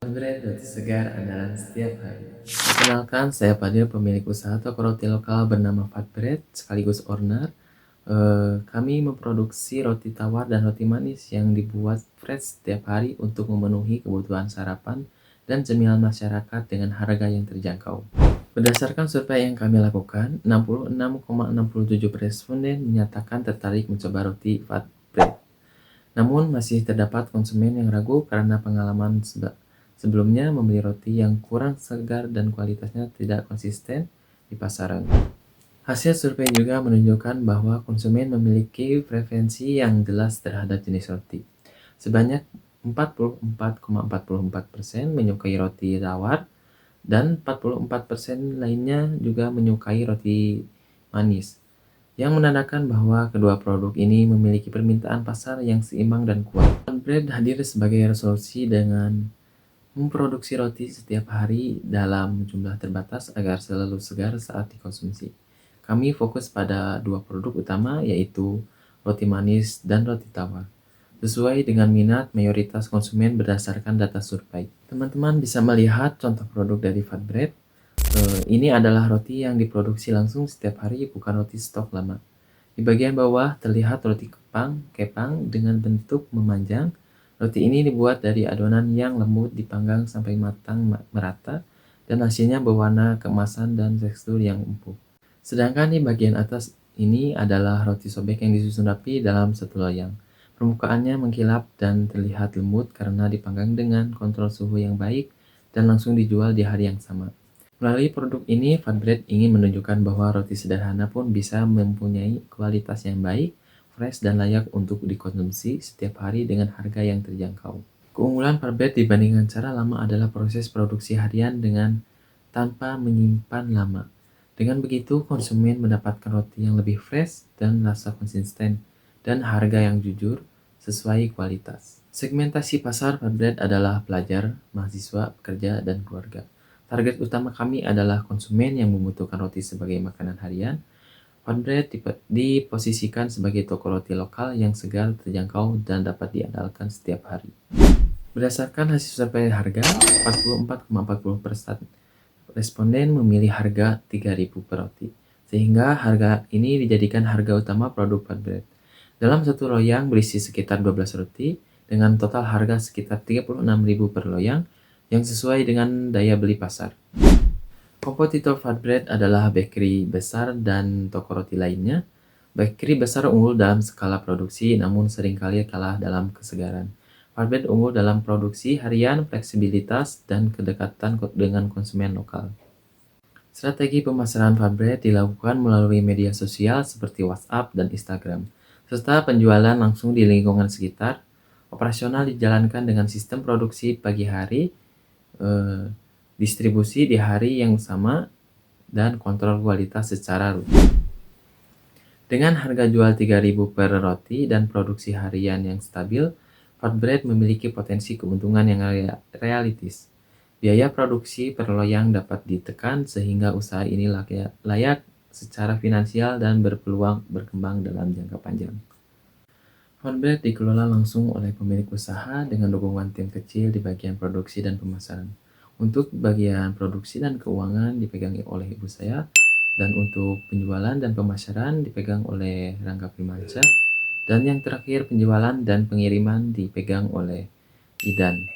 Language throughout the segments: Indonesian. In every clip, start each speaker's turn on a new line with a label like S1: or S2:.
S1: Bread roti segar andalan setiap hari. Perkenalkan, saya Fadil, pemilik usaha toko roti lokal bernama Fat Bread sekaligus owner. Kami memproduksi roti tawar dan roti manis yang dibuat fresh setiap hari untuk memenuhi kebutuhan sarapan dan cemilan masyarakat dengan harga yang terjangkau. Berdasarkan survei yang kami lakukan, 66,67% responden menyatakan tertarik mencoba roti Fat Bread. Namun masih terdapat konsumen yang ragu karena pengalaman sebelumnya membeli roti yang kurang segar dan kualitasnya tidak konsisten di pasaran. Hasil survei juga menunjukkan bahwa konsumen memiliki preferensi yang jelas terhadap jenis roti. Sebanyak 44,44% menyukai roti tawar dan 44% lainnya juga menyukai roti manis, yang menandakan bahwa kedua produk ini memiliki permintaan pasar yang seimbang dan kuat. Fat Bread hadir sebagai solusi dengan memproduksi roti setiap hari dalam jumlah terbatas agar selalu segar saat dikonsumsi. Kami fokus pada dua produk utama, yaitu roti manis dan roti tawar, sesuai dengan minat mayoritas konsumen berdasarkan data survei. Teman-teman bisa melihat contoh produk dari Fat Bread. Ini adalah roti yang diproduksi langsung setiap hari, bukan roti stok lama. Di bagian bawah terlihat roti kepang dengan bentuk memanjang. Roti ini dibuat dari adonan yang lembut dipanggang sampai matang merata, dan hasilnya berwarna keemasan dan tekstur yang empuk. Sedangkan di bagian atas ini adalah roti sobek yang disusun rapi dalam satu loyang. Permukaannya mengkilap dan terlihat lembut karena dipanggang dengan kontrol suhu yang baik dan langsung dijual di hari yang sama. Melalui produk ini, Fat Bread ingin menunjukkan bahwa roti sederhana pun bisa mempunyai kualitas yang baik, fresh, dan layak untuk dikonsumsi setiap hari dengan harga yang terjangkau. Keunggulan Fat Bread dibandingkan cara lama adalah proses produksi harian dengan tanpa menyimpan lama. Dengan begitu, konsumen mendapatkan roti yang lebih fresh dan rasa konsisten, dan harga yang jujur sesuai kualitas. Segmentasi pasar Fat Bread adalah pelajar, mahasiswa, pekerja, dan keluarga. Target utama kami adalah konsumen yang membutuhkan roti sebagai makanan harian. Fat Bread diposisikan sebagai toko roti lokal yang segar, terjangkau, dan dapat diandalkan setiap hari. Berdasarkan hasil survei harga, 44,40% responden memilih harga 3.000 per roti, sehingga harga ini dijadikan harga utama produk Fat Bread. Dalam satu loyang berisi sekitar 12 roti, dengan total harga sekitar 36.000 per loyang, yang sesuai dengan daya beli pasar. Kompetitor Fat Bread adalah bakery besar dan toko roti lainnya. Bakery besar unggul dalam skala produksi, namun seringkali kalah dalam kesegaran. Fat Bread unggul dalam produksi harian, fleksibilitas, dan kedekatan dengan konsumen lokal. Strategi pemasaran Fat Bread dilakukan melalui media sosial seperti WhatsApp dan Instagram, serta penjualan langsung di lingkungan sekitar. Operasional dijalankan dengan sistem produksi pagi hari, distribusi di hari yang sama, dan kontrol kualitas secara rutin. Dengan harga jual 3.000 per roti dan produksi harian yang stabil, Fat Bread memiliki potensi keuntungan yang realistis. Biaya produksi per loyang dapat ditekan sehingga usaha ini layak secara finansial dan berpeluang berkembang dalam jangka panjang. Fat Bread dikelola langsung oleh pemilik usaha dengan dukungan tim kecil di bagian produksi dan pemasaran. Untuk bagian produksi dan keuangan dipegang oleh ibu saya, dan untuk penjualan dan pemasaran dipegang oleh Rangga Primansyah, dan yang terakhir penjualan dan pengiriman dipegang oleh Idan.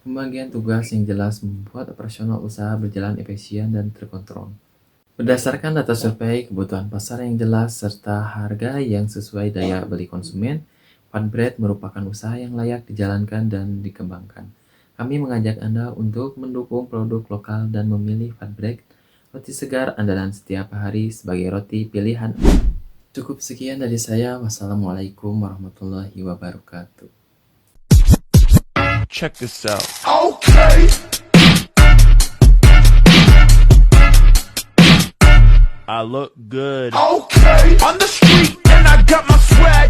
S1: Pembagian tugas yang jelas membuat operasional usaha berjalan efisien dan terkontrol. Berdasarkan data survei, kebutuhan pasar yang jelas, serta harga yang sesuai daya beli konsumen, Fat Bread merupakan usaha yang layak dijalankan dan dikembangkan. Kami mengajak Anda untuk mendukung produk lokal dan memilih Fat Bread, roti segar andalan setiap hari sebagai roti pilihan. Cukup sekian dari saya. Wassalamualaikum warahmatullahi wabarakatuh.
S2: Check this out.
S3: Okay.
S2: I look good.
S3: Okay. On the street and I got my swag.